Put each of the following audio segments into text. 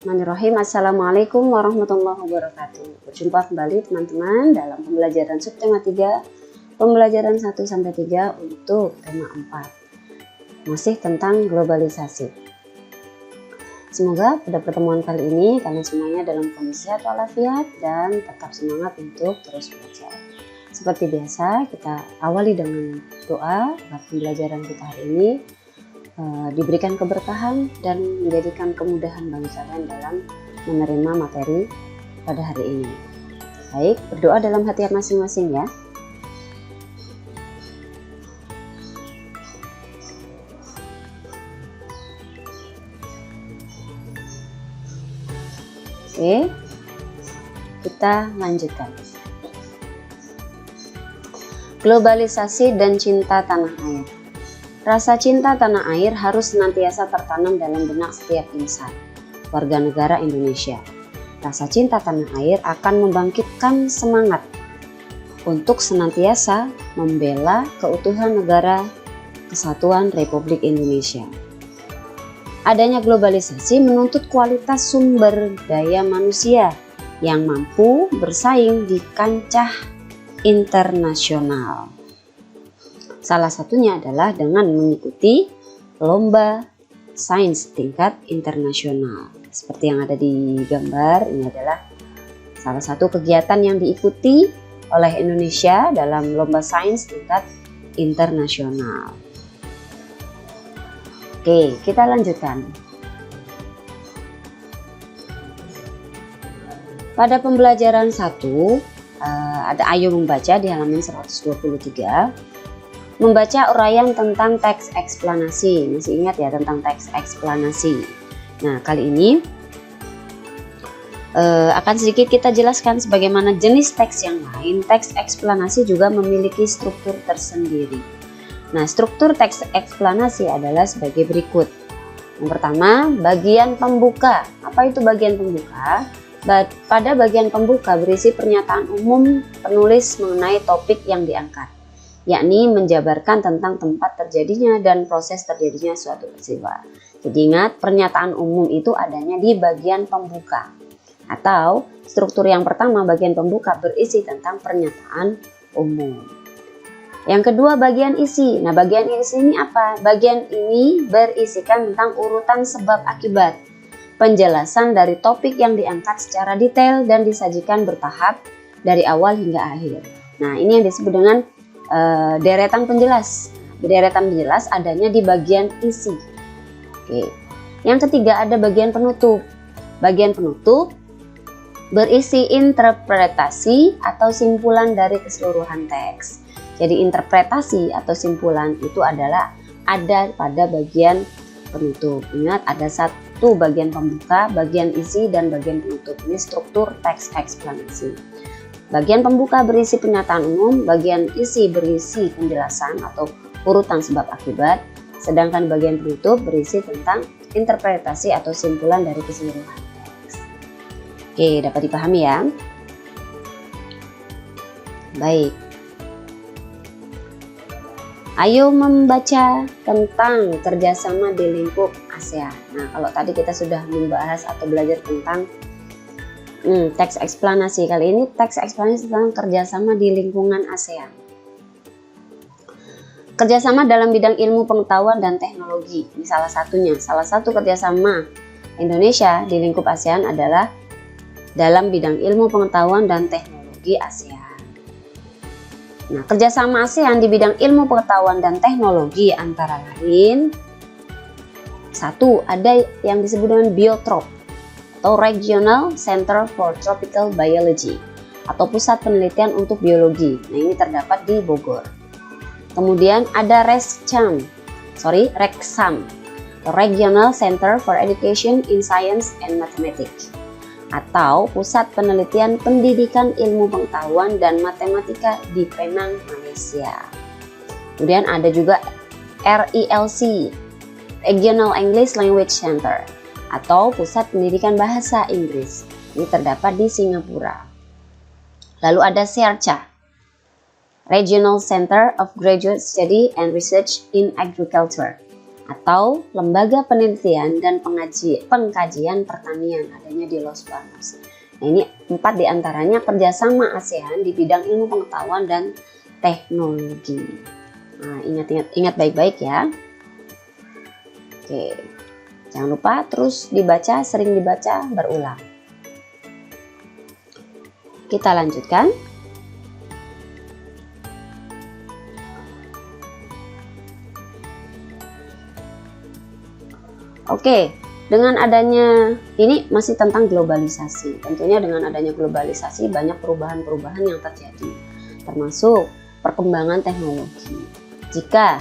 Bismillahirrahmanirrahim. Assalamualaikum warahmatullahi wabarakatuh. Berjumpa kembali teman-teman dalam pembelajaran subtema 3, pembelajaran 1-3 untuk tema 4. Masih tentang globalisasi. Semoga pada pertemuan kali ini kalian semuanya dalam kondisi sehat walafiat dan tetap semangat untuk terus belajar. Seperti biasa, kita awali dengan doa buat pembelajaran kita hari ini. Diberikan keberkahan dan menjadikan kemudahan bagi kalian dalam menerima materi pada hari ini. Baik, berdoa dalam hati masing-masing ya. Oke, kita lanjutkan. Globalisasi dan cinta tanah air. Rasa cinta tanah air harus senantiasa tertanam dalam benak setiap insan, warga negara Indonesia. Rasa cinta tanah air akan membangkitkan semangat untuk senantiasa membela keutuhan negara Kesatuan Republik Indonesia. Adanya globalisasi menuntut kualitas sumber daya manusia yang mampu bersaing di kancah internasional. Salah satunya adalah dengan mengikuti lomba sains tingkat internasional. Seperti yang ada di gambar, ini adalah salah satu kegiatan yang diikuti oleh Indonesia dalam lomba sains tingkat internasional. Oke, kita lanjutkan. Pada pembelajaran 1, ada ayo membaca di halaman 123. Membaca uraian tentang teks eksplanasi. Masih ingat ya tentang teks eksplanasi. Nah, kali ini akan sedikit kita jelaskan sebagaimana jenis teks yang lain. Teks eksplanasi juga memiliki struktur tersendiri. Nah, struktur teks eksplanasi adalah sebagai berikut. Yang pertama, bagian pembuka. Apa itu bagian pembuka? Pada bagian pembuka berisi pernyataan umum penulis mengenai topik yang diangkat, yakni menjabarkan tentang tempat terjadinya dan proses terjadinya suatu peristiwa. Jadi ingat, pernyataan umum itu adanya di bagian pembuka. Atau struktur yang pertama, bagian pembuka berisi tentang pernyataan umum. Yang kedua, bagian isi. Nah, bagian isi ini apa? Bagian ini berisikan tentang urutan sebab akibat, penjelasan dari topik yang diangkat secara detail dan disajikan bertahap dari awal hingga akhir. Nah, ini yang disebut dengan deretan penjelas. Deretan penjelas adanya di bagian isi. Oke. Yang ketiga, ada bagian penutup. Bagian penutup berisi interpretasi atau simpulan dari keseluruhan teks. Jadi interpretasi atau simpulan itu adalah ada pada bagian penutup. Ingat, ada satu bagian pembuka, bagian isi, dan bagian penutup. Ini struktur teks eksplanasi. Bagian pembuka berisi pernyataan umum, bagian isi berisi penjelasan atau urutan sebab akibat, sedangkan bagian penutup berisi tentang interpretasi atau simpulan dari keseluruhan teks. Oke, dapat dipahami ya? Baik. Ayo membaca tentang kerjasama di lingkup ASEAN. Nah, kalau tadi kita sudah membahas atau belajar tentang teks eksplanasi, kali ini teks eksplanasi tentang kerjasama di lingkungan ASEAN. Kerjasama dalam bidang ilmu pengetahuan dan teknologi, ini salah satunya. Salah satu kerjasama Indonesia di lingkup ASEAN adalah dalam bidang ilmu pengetahuan dan teknologi ASEAN. Nah, kerjasama ASEAN di bidang ilmu pengetahuan dan teknologi antara lain, satu, ada yang disebut dengan Biotrop atau Regional Center for Tropical Biology atau Pusat Penelitian untuk Biologi. Nah, ini terdapat di Bogor. Kemudian ada REXAM atau Regional Center for Education in Science and Mathematics atau Pusat Penelitian Pendidikan Ilmu Pengetahuan dan Matematika di Penang, Malaysia. Kemudian ada juga RELC, Regional English Language Center atau Pusat Pendidikan Bahasa Inggris. Ini terdapat di Singapura. Lalu ada SEARCA, Regional Center of Graduate Study and Research in Agriculture atau lembaga penelitian dan pengkajian pertanian adanya di Los Banos. Nah, ini 4 diantaranya kerjasama ASEAN di bidang ilmu pengetahuan dan teknologi. Nah, ingat baik-baik ya. Oke, jangan lupa terus dibaca, sering dibaca, berulang. Kita lanjutkan. Oke, dengan adanya ini masih tentang globalisasi. Tentunya dengan adanya globalisasi banyak perubahan-perubahan yang terjadi, termasuk perkembangan teknologi. Jika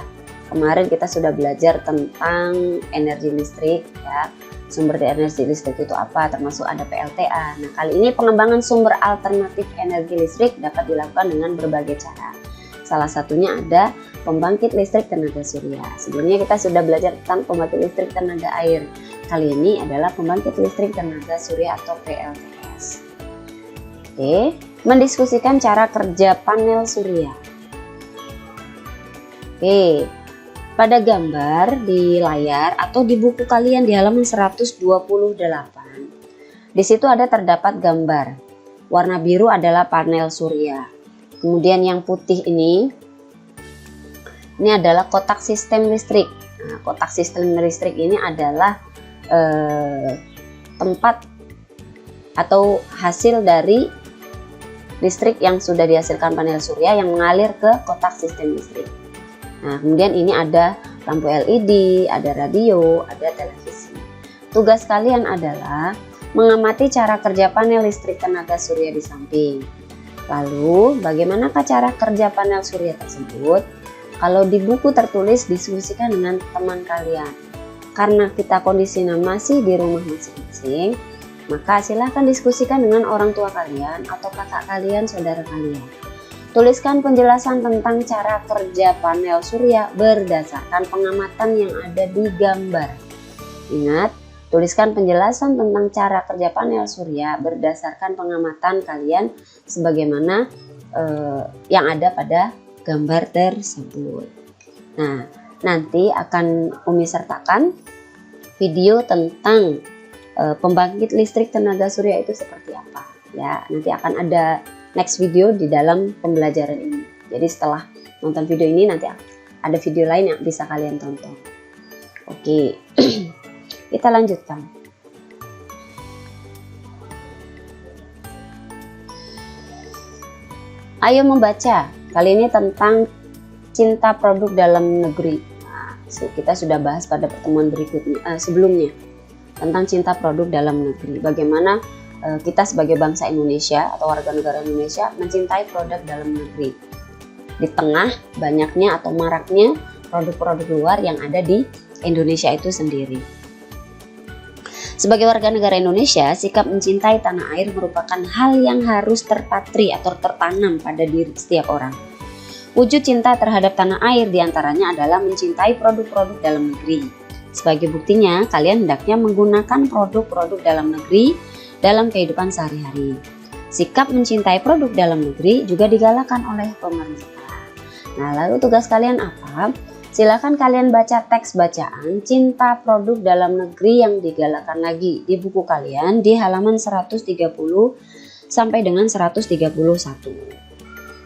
kemarin kita sudah belajar tentang energi listrik, ya, sumber energi listrik itu apa, termasuk ada PLTA. Nah, kali ini pengembangan sumber alternatif energi listrik dapat dilakukan dengan berbagai cara. Salah satunya ada pembangkit listrik tenaga surya. Sebelumnya kita sudah belajar tentang pembangkit listrik tenaga air. Kali ini adalah pembangkit listrik tenaga surya atau PLTS. Oke, mendiskusikan cara kerja panel surya. Oke, pada gambar di layar atau di buku kalian di halaman 128, di situ terdapat gambar. Warna biru adalah panel surya. Kemudian yang putih ini adalah kotak sistem listrik. Nah, kotak sistem listrik ini adalah tempat atau hasil dari listrik yang sudah dihasilkan panel surya yang mengalir ke kotak sistem listrik. Nah, kemudian ini ada lampu LED, ada radio, ada televisi. Tugas kalian adalah mengamati cara kerja panel listrik tenaga surya di samping. Lalu, bagaimanakah cara kerja panel surya tersebut? Kalau di buku tertulis, diskusikan dengan teman kalian. Karena kita kondisinya masih di rumah masing-masing, maka silahkan diskusikan dengan orang tua kalian atau kakak kalian, saudara kalian. Tuliskan penjelasan tentang cara kerja panel surya berdasarkan pengamatan yang ada di gambar. Ingat, tuliskan penjelasan tentang cara kerja panel surya berdasarkan pengamatan kalian sebagaimana yang ada pada gambar tersebut. Nah, nanti akan Umi sertakan video tentang pembangkit listrik tenaga surya itu seperti apa. Ya, nanti akan ada next video di dalam pembelajaran ini. Jadi setelah nonton video ini nanti ada video lain yang bisa kalian tonton. Oke, kita lanjutkan. Ayo membaca. Kali ini tentang cinta produk dalam negeri. Nah, kita sudah bahas pada pertemuan berikutnya sebelumnya tentang cinta produk dalam negeri. Bagaimana kita sebagai bangsa Indonesia atau warga negara Indonesia mencintai produk dalam negeri di tengah banyaknya atau maraknya produk-produk luar yang ada di Indonesia itu sendiri. Sebagai warga negara Indonesia, sikap mencintai tanah air merupakan hal yang harus terpatri atau tertanam pada diri setiap orang. Wujud cinta terhadap tanah air diantaranya adalah mencintai produk-produk dalam negeri. Sebagai buktinya, kalian hendaknya menggunakan produk-produk dalam negeri dalam kehidupan sehari-hari. Sikap mencintai produk dalam negeri juga digalakan oleh pemerintah. Nah, lalu tugas kalian apa? Silakan kalian baca teks bacaan cinta produk dalam negeri yang digalakan lagi di buku kalian di halaman 130 sampai dengan 131.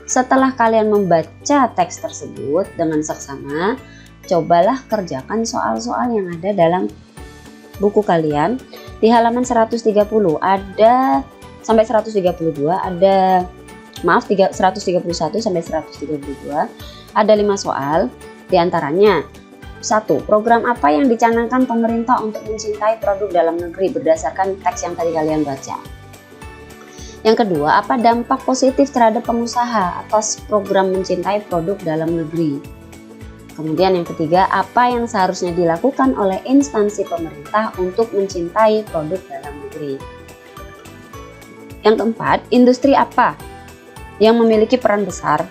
Setelah kalian membaca teks tersebut dengan seksama, cobalah kerjakan soal-soal yang ada dalam buku kalian. Di halaman 130 ada sampai 132 ada 131 sampai 132 ada 5 soal. Di antaranya 1. Program apa yang dicanangkan pemerintah untuk mencintai produk dalam negeri berdasarkan teks yang tadi kalian baca. Yang kedua, apa dampak positif terhadap pengusaha atas program mencintai produk dalam negeri. Kemudian yang ketiga, apa yang seharusnya dilakukan oleh instansi pemerintah untuk mencintai produk dalam negeri. Yang keempat, industri apa yang memiliki peran besar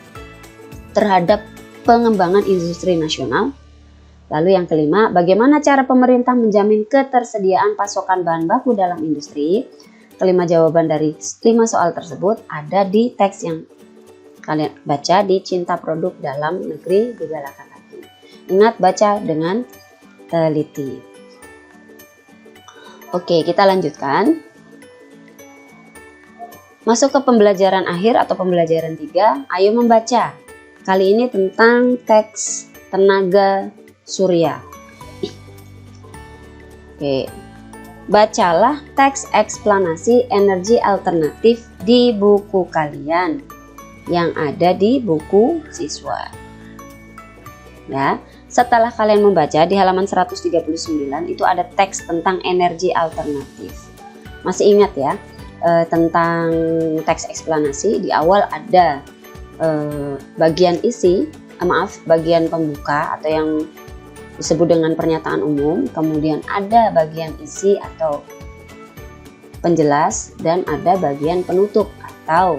terhadap pengembangan industri nasional. Lalu yang kelima, bagaimana cara pemerintah menjamin ketersediaan pasokan bahan baku dalam industri. Kelima jawaban dari 5 soal tersebut ada di teks yang kalian baca di Cinta Produk Dalam Negeri digalakan lagi. Ingat baca dengan teliti. Oke, kita lanjutkan. Masuk ke pembelajaran akhir atau pembelajaran 3, ayo membaca. Kali ini tentang teks tenaga surya. Oke, bacalah teks eksplanasi energi alternatif di buku kalian yang ada di buku siswa. Ya, setelah kalian membaca di halaman 139 itu ada teks tentang energi alternatif. Masih ingat ya? Tentang teks eksplanasi di awal ada bagian isi, bagian pembuka atau yang disebut dengan pernyataan umum, kemudian ada bagian isi atau penjelas, dan ada bagian penutup atau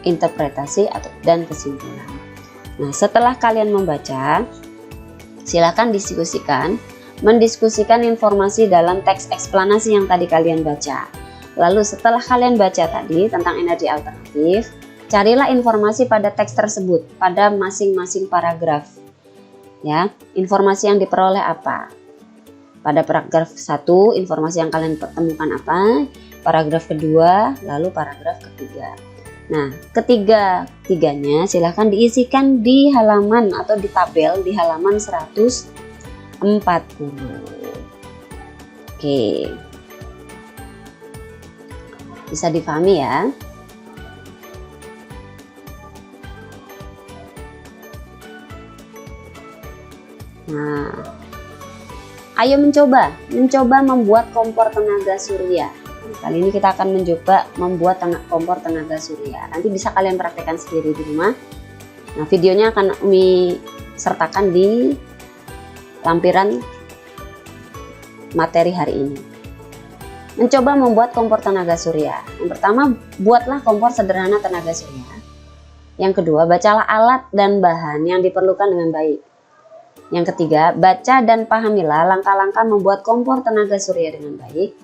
interpretasi dan kesimpulan. Nah, setelah kalian membaca, silakan mendiskusikan informasi dalam teks eksplanasi yang tadi kalian baca. Lalu setelah kalian baca tadi tentang energi alternatif, carilah informasi pada teks tersebut, pada masing-masing paragraf. Ya, informasi yang diperoleh apa? Pada paragraf 1, informasi yang kalian temukan apa? Paragraf kedua, lalu paragraf ketiga. Nah, ketiga-tiganya silahkan diisikan di halaman atau di tabel di halaman 140. Oke. Bisa dipahami ya? Nah, ayo mencoba membuat kompor tenaga surya. Kali ini kita akan mencoba membuat kompor tenaga surya. Nanti bisa kalian praktekkan sendiri di rumah. Nah, videonya akan Umi sertakan di lampiran materi hari ini. Mencoba membuat kompor tenaga surya. Yang pertama, buatlah kompor sederhana tenaga surya. Yang kedua, bacalah alat dan bahan yang diperlukan dengan baik. Yang ketiga, baca dan pahamilah langkah-langkah membuat kompor tenaga surya dengan baik.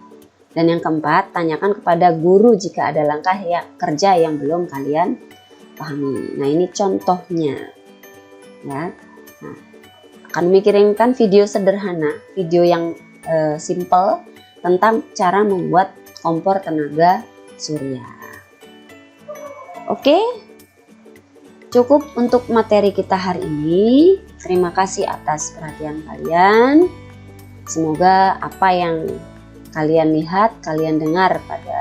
Dan yang keempat, tanyakan kepada guru jika ada langkah kerja yang belum kalian pahami. Nah, ini contohnya. Ya. Nah, akan mikirinkan video sederhana, video yang simple tentang cara membuat kompor tenaga surya. Oke, cukup untuk materi kita hari ini. Terima kasih atas perhatian kalian. Semoga apa yang kalian lihat, kalian dengar pada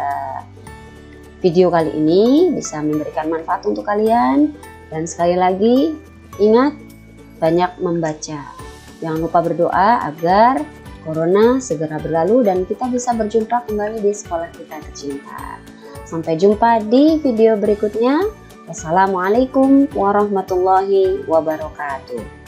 video kali ini bisa memberikan manfaat untuk kalian. Dan sekali lagi, ingat banyak membaca. Jangan lupa berdoa agar Corona segera berlalu dan kita bisa berjumpa kembali di sekolah kita tercinta. Sampai jumpa di video berikutnya. Wassalamualaikum warahmatullahi wabarakatuh.